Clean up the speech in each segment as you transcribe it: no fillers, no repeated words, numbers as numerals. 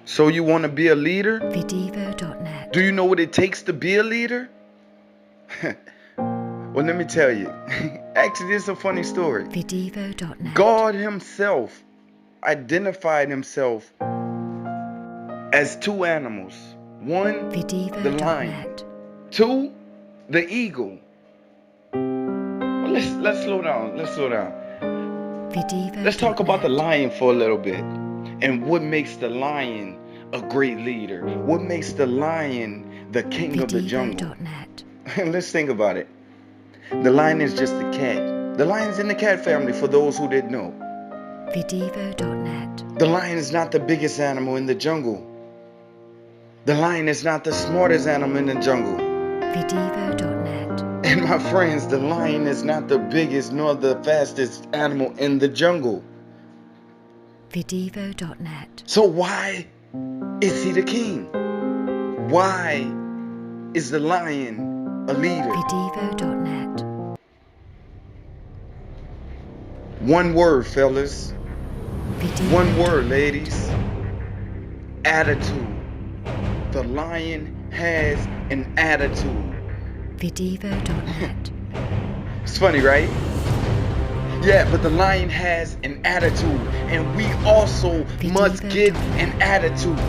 So you want to be a leader? Videvo.net. Do you know what it takes to be a leader? Well, let me tell you. Actually, it's a funny story. Videvo.net. God himself identified himself as two animals. One, the lion. Videvo.net. Two, the eagle. Well, let's slow down. Let's slow down. Videvo.net. Let's talk about the lion for a little bit. And what makes the lion a great leader? What makes the lion the king of the jungle? Videvo.net. Let's think about it. The lion is just a cat. The lion's in the cat family, for those who didn't know. Videvo.net. The lion is not the biggest animal in the jungle. The lion is not the smartest animal in the jungle. Videvo.net. And my friends, the lion is not the biggest nor the fastest animal in the jungle. Videvo.net. So why is he the king? Why is the lion a leader? Videvo.net. One word, fellas. Videvo. One word, ladies. Attitude. The lion has an attitude. Videvo.net. It's funny, right? Yeah, but the lion has an attitude, and we also must get an attitude.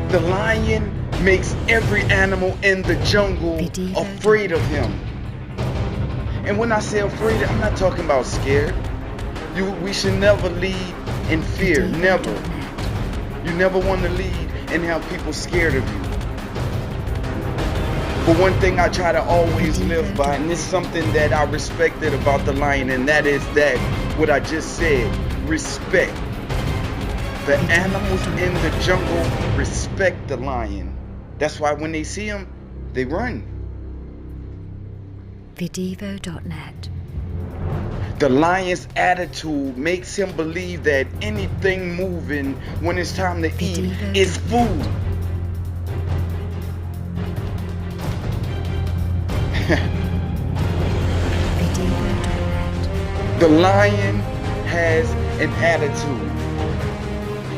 The lion makes every animal in the jungle afraid of him. And when I say afraid, I'm not talking about scared. We should never lead in fear. Never. You never want to lead and have people scared of you. But one thing I try to always live by, and it's something that I respected about the lion, and that is that what I just said, respect. The animals in the jungle respect the lion. That's why when they see him, they run. Videvo.net. The lion's attitude makes him believe that anything moving when it's time to eat is food. The lion has an attitude.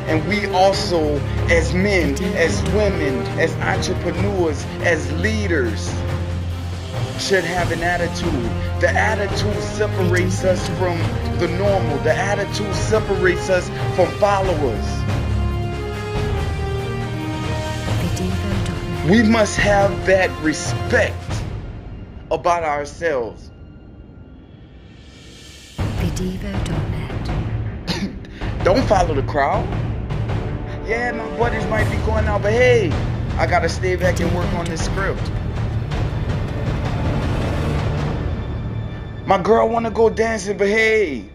And we also, as men, as women, as entrepreneurs, as leaders, should have an attitude. The attitude separates us from the normal. The attitude separates us from followers. We must have that respect about ourselves. Videvo.net. Don't follow the crowd. Yeah, my buddies might be going out, but hey, I gotta stay back and work on this script. My girl wanna go dancing, but hey,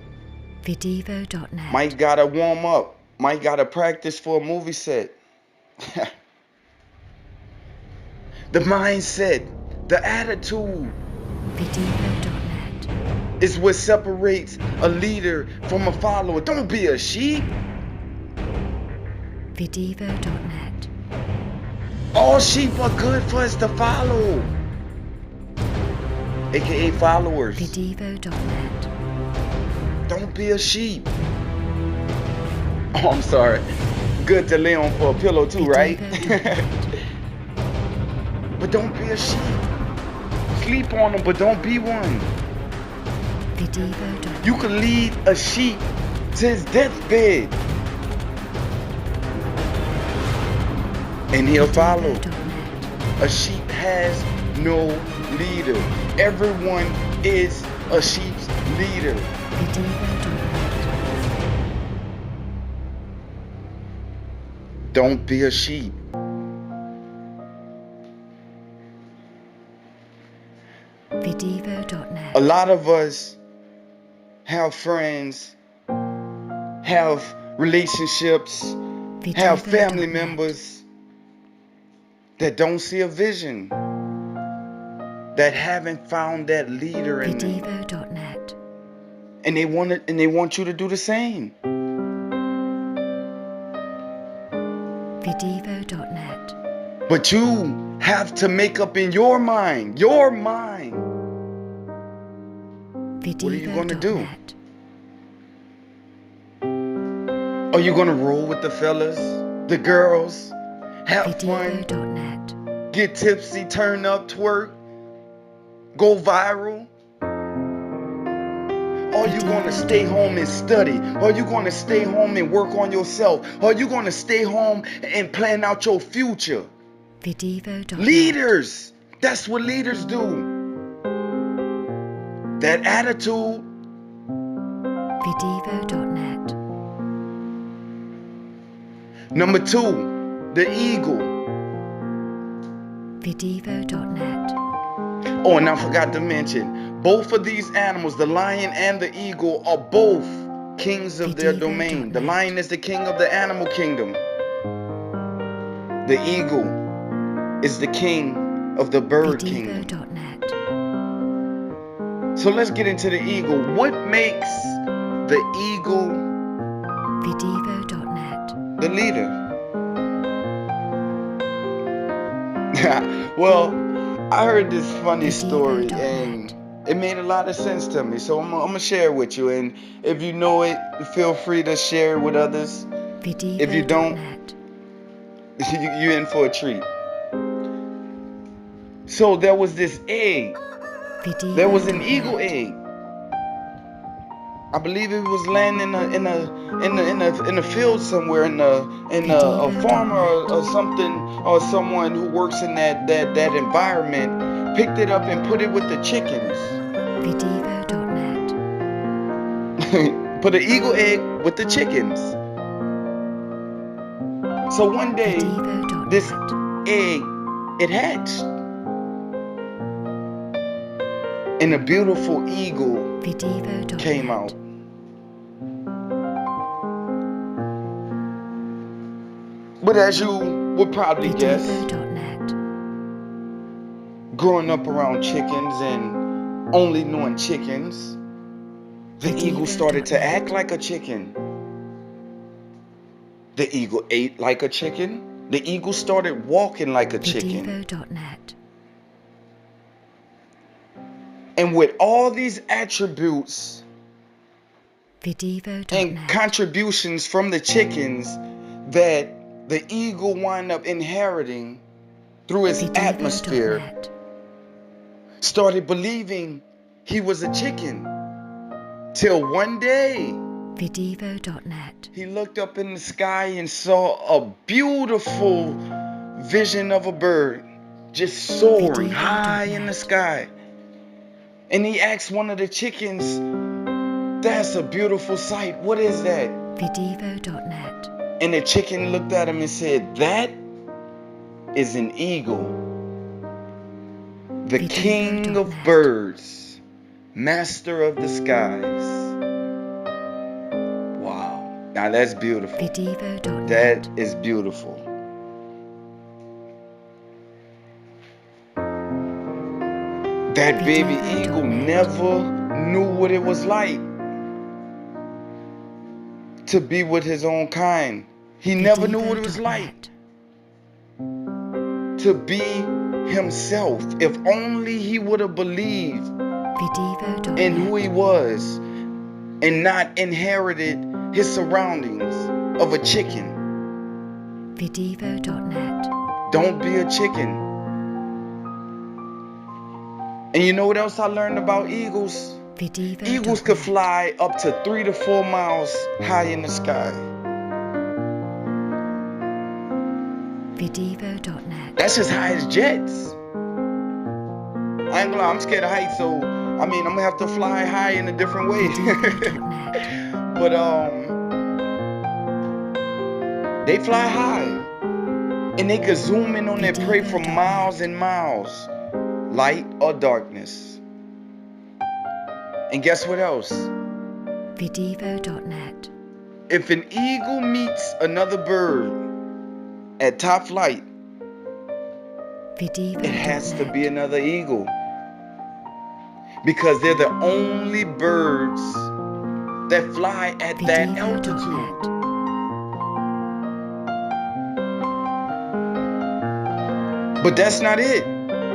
Videvo.net. might gotta warm up. Might gotta practice for a movie set. The mindset, the attitude Videvo.net. is what separates a leader from a follower. Don't be a sheep. Videvo.net. All sheep are good for us to follow, aka followers. Videvo.net. Don't be a sheep. Oh, I'm sorry. Good to lay on for a pillow too, right? But don't be a sheep. Sleep on them, but don't be one. Videvo.net. You can lead a sheep to his deathbed, and he'll follow. A sheep has no leader. Everyone is a sheep's leader. Don't be a sheep. Videvo.net. A lot of us have friends, have relationships, have family members that don't see a vision, that haven't found that leader in them. Videvo.net. And they want you to do the same. Videvo.net. But you have to make up in your mind. What are you going to do? Are you gonna roll with the fellas, the girls, have fun, Vidivo.net. get tipsy, turn up, twerk, go viral? Are you gonna stay home and study? Are you gonna stay home and work on yourself? Are you gonna stay home and plan out your future? Vidivo.net. Leaders, that's what leaders do. That attitude. Vidivo.net. Number 2, the eagle. Vidivo.net. Oh, and I forgot to mention, both of these animals, the lion and the eagle, are both kings of their domain. The lion is the king of the animal kingdom. The eagle is the king of the bird kingdom. Vidivo.net. So let's get into the eagle. What makes the eagle Vidivo.net. the leader? Well, I heard this funny story and it made a lot of sense to me. So I'm gonna share it with you. And if you know it, feel free to share it with others. If you don't, Vidivo.net. you're in for a treat. So there was this egg. There was an eagle egg. I believe it was landing in a field somewhere, in a farmer or something, or someone who works in that environment picked it up and put it with the chickens. Vidivo.net. Put an eagle egg with the chickens. So one day, this egg, it hatched, and a beautiful eagle came out. But as you would probably guess, growing up around chickens and only knowing chickens, the eagle started to act like a chicken. The eagle ate like a chicken. The eagle started walking like a chicken. Vidivo.net. And with all these attributes and Vidivo.net. contributions from the chickens that the eagle wound up inheriting through his atmosphere, Vidivo.net. started believing he was a chicken. Till one day, Vidivo.net. he looked up in the sky and saw a beautiful vision of a bird just soaring high in the sky. And he asked one of the chickens, "That's a beautiful sight. What is that?" Vidivo.net. And the chicken looked at him and said, "That is an eagle, the king of birds, master of the skies." Wow. Now that's beautiful. Vidivo.net. That is beautiful. That baby eagle never knew what it was like to be with his own kind. He never knew what it was like to be himself. If only he would have believed in who he was and not inherited his surroundings of a chicken. Vidivo.net. Don't be a chicken. And you know what else I learned about eagles? Vidivo.net. Eagles could fly up to 3 to 4 miles high in the sky. Vidivo.net. That's as high as jets. I ain't gonna lie, I'm scared of heights, so I mean I'm gonna have to fly high in a different way. But they fly high, and they could zoom in on their prey for miles and miles, light or darkness. And guess what else? Vidivo.net. If an eagle meets another bird at top flight, Vidivo.net. it has to be another eagle, because they're the only birds that fly at that altitude. But that's not it.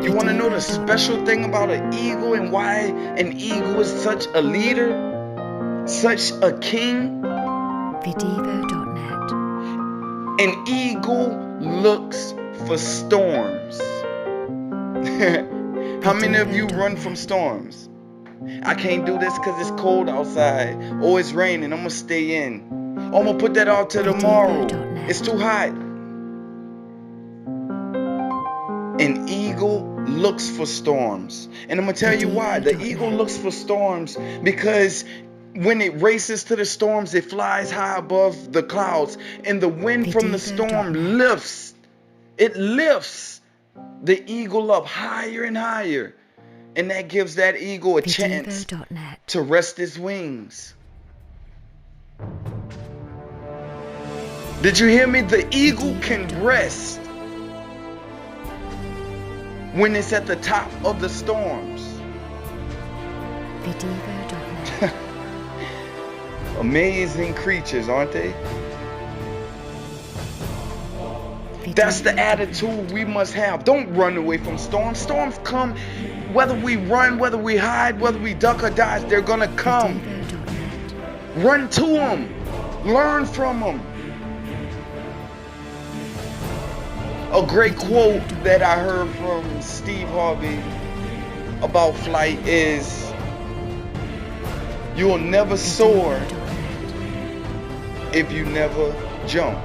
You want to know the special thing about an eagle and why an eagle is such a leader, such a king? Vidivo.net. An eagle looks for storms. How many of you run from storms? I can't do this because it's cold outside. Or it's raining. I'm going to stay in. Or I'm going to put that off till tomorrow. It's too hot. An eagle looks for storms. And I'm going to tell you why. The eagle looks for storms because when it races to the storms, it flies high above the clouds. And the wind from the storm lifts. It lifts the eagle up higher and higher. And that gives that eagle a chance to rest his wings. Did you hear me? The eagle can rest when it's at the top of the storms. Amazing creatures, aren't they? That's the attitude we must have. Don't run away from storms. Storms come whether we run, whether we hide, whether we duck or dodge, they're gonna come. Run to them. Learn from them. A great quote that I heard from Steve Harvey about flight is, you'll never soar if you never jump.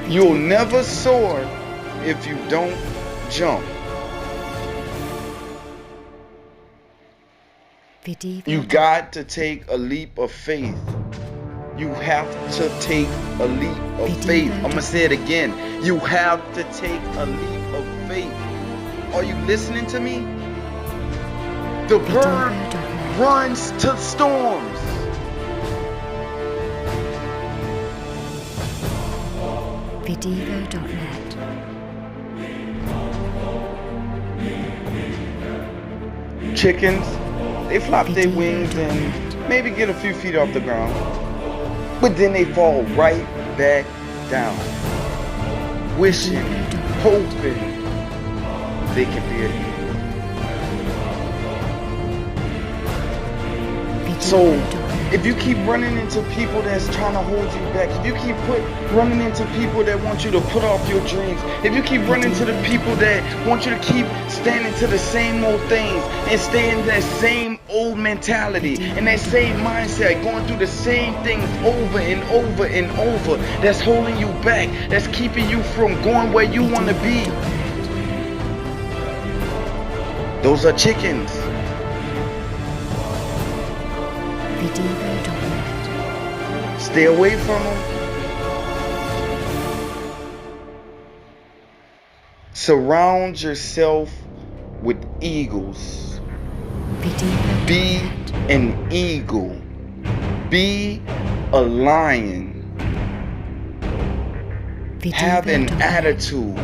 You'll never soar if you don't jump. You got to take a leap of faith. You have to take a leap of faith. I'm going to say it again. You have to take a leap of faith. Are you listening to me? The bird runs to storms. Motivator.net. Chickens, they flop their wings and maybe get a few feet off the ground, but then they fall right back down, wishing, hoping they can be an eagle. So if you keep running into people that's trying to hold you back, if you keep running into people that want you to put off your dreams, if you keep running to the people that want you to keep standing to the same old things and stay in that same old mentality and that same mindset, going through the same things over and over and over, that's holding you back, that's keeping you from going where you want to be, those are chickens. Stay away from them. Surround yourself with eagles. Be an eagle. Be a lion. Have an attitude.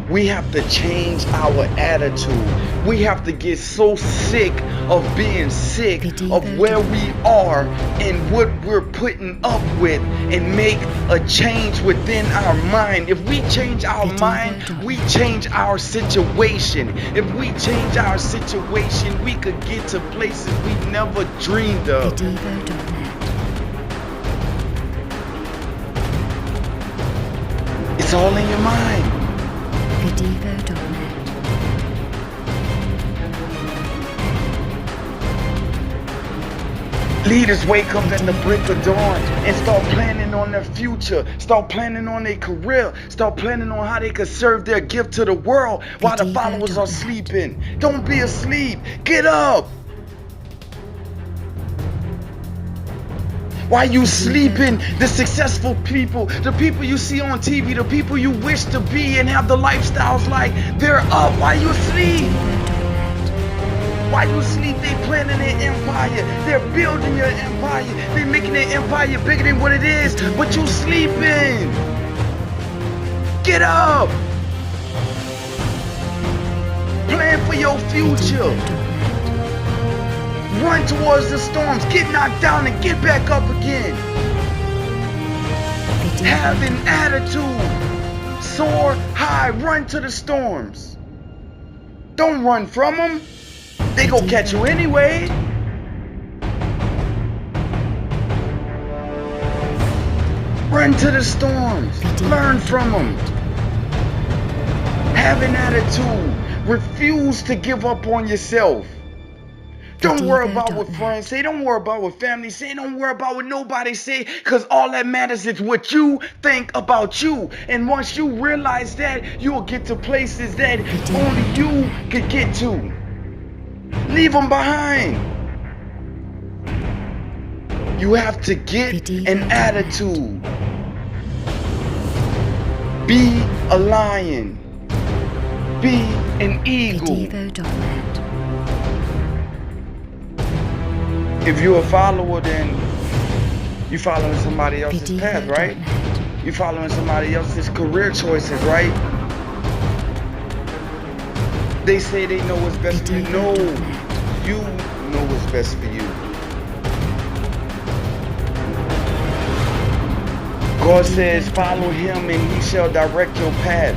We have to change our attitude. We have to get so sick of being sick of where we are and what we're putting up with and make a change within our mind. If we change our mind, we change our situation. If we change our situation, we could get to places we never dreamed of. It's all in your mind. Leaders wake up at the break of dawn and start planning on their future, start planning on their career, start planning on how they could serve their gift to the world while the followers are sleeping. Don't be asleep. Get up. Why you sleeping? The successful people, the people you see on TV, the people you wish to be and have the lifestyles like, they're up. Why you asleep? Why you sleep? They planning their empire. They're building your empire. They're making their empire bigger than what it is. But you sleeping. Get up. Plan for your future. Run towards the storms. Get knocked down and get back up again. Have an attitude. Soar high. Run to the storms. Don't run from them. They gon' catch you anyway. Run to the storms. Learn from them. Have an attitude. Refuse to give up on yourself. Don't worry about what friends say. Don't worry about what family say. Don't worry about what nobody say. Because all that matters is what you think about you. And once you realize that, you'll get to places that only you could get to. Leave them behind. You have to get an attitude. Be a lion. Be an eagle. If you're a follower, then you're following somebody else's path, right? You're following somebody else's career choices, right? They say they know what's best for you. No, you know what's best for you. God says, follow him and he shall direct your path.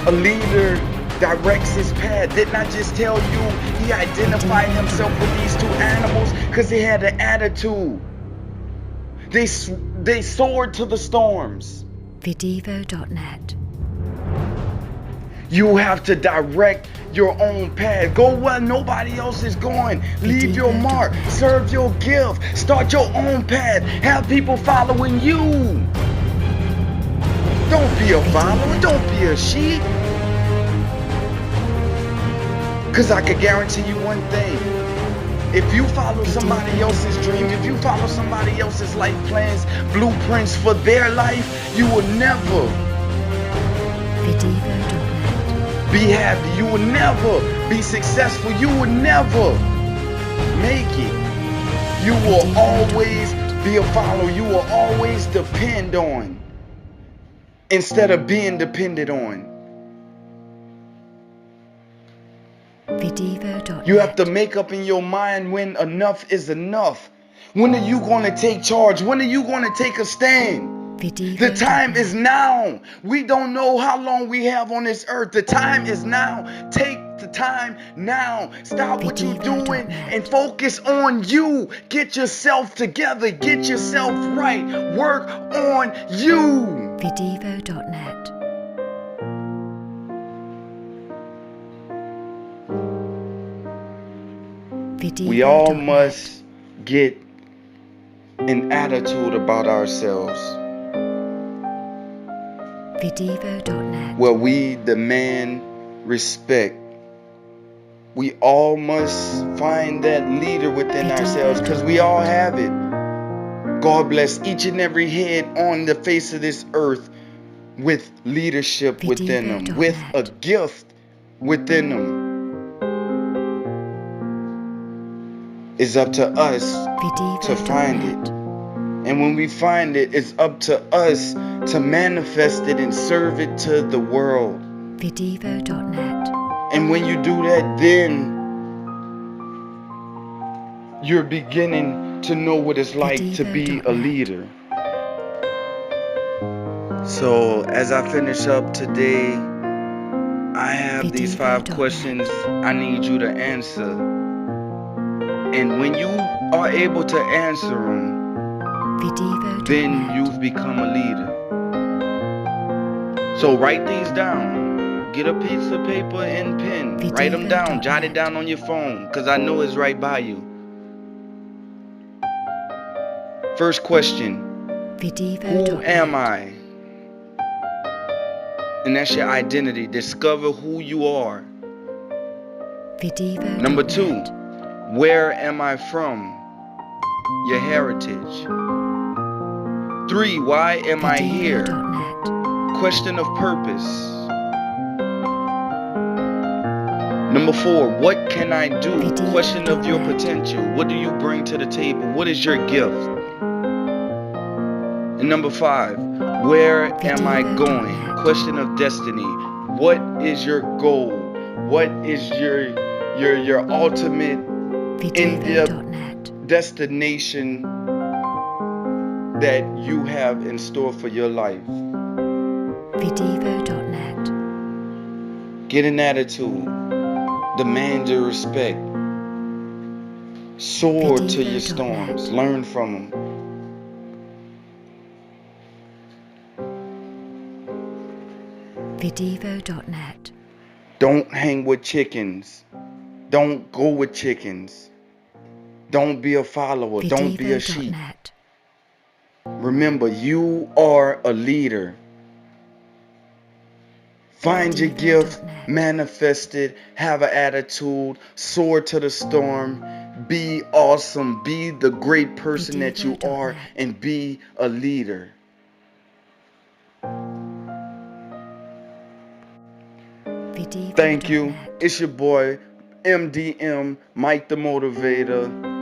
A leader directs his path. Didn't I just tell you he identified himself with these two animals because he had an attitude? They soared to the storms. Videvo.net. You have to direct your own path. Go where nobody else is going. Leave your mark. Serve your gift. Start your own path. Have people following you. Don't be a follower. Don't be a sheep. Because I can guarantee you one thing. If you follow somebody else's dream, if you follow somebody else's life plans, blueprints for their life, you will never be happy. You will never be successful. You will never make it. You will always be a follower. You will always depend on instead of being depended on. You have to make up in your mind when enough is enough. When are you going to take charge? When are you going to take a stand? The time is now. We don't know how long we have on this earth. The time is now. Take the time now. Stop what you're doing and focus on you. Get yourself together. Get yourself right. Work on you. Videvo.net. We all must get an attitude about ourselves where we demand respect. We all must find that leader within ourselves because we all have it. God bless each and every head on the face of this earth with leadership within them, with a gift within them. It's up to us to find it. And when we find it, it's up to us to manifest it and serve it to the world. Videvo.net. And when you do that, then you're beginning to know what it's like to be a leader. So as I finish up today, I have these 5 questions I need you to answer. And when you are able to answer them, then you've become a leader. So write these down. Get a piece of paper and pen. Write them down. Jot it down on your phone because I know it's right by you. First question. Who am I? And that's your identity. Discover who you are. Number 2. Where am I from? Your heritage. 3. Why am I here? Question of purpose. Number 4. What can I do? Question of your potential. What do you bring to the table? What is your gift? And number 5. Where am I going? Question of destiny. What is your goal? What is your ultimate destination that you have in store for your life? Videvo.net. Get an attitude. Demand your respect. Soar to your storms. Learn from them. Videvo.net. Don't hang with chickens. Don't go with chickens. Don't be a follower. Don't be a sheep. Videvo.net. Remember, you are a leader. Find your gift, Videvo.net. manifest it, have an attitude, soar to the storm, be awesome, be the great person that you are, Videvo.net. and be a leader. Thank you. Videvo.net. It's your boy, MDM, Mike the Motivator.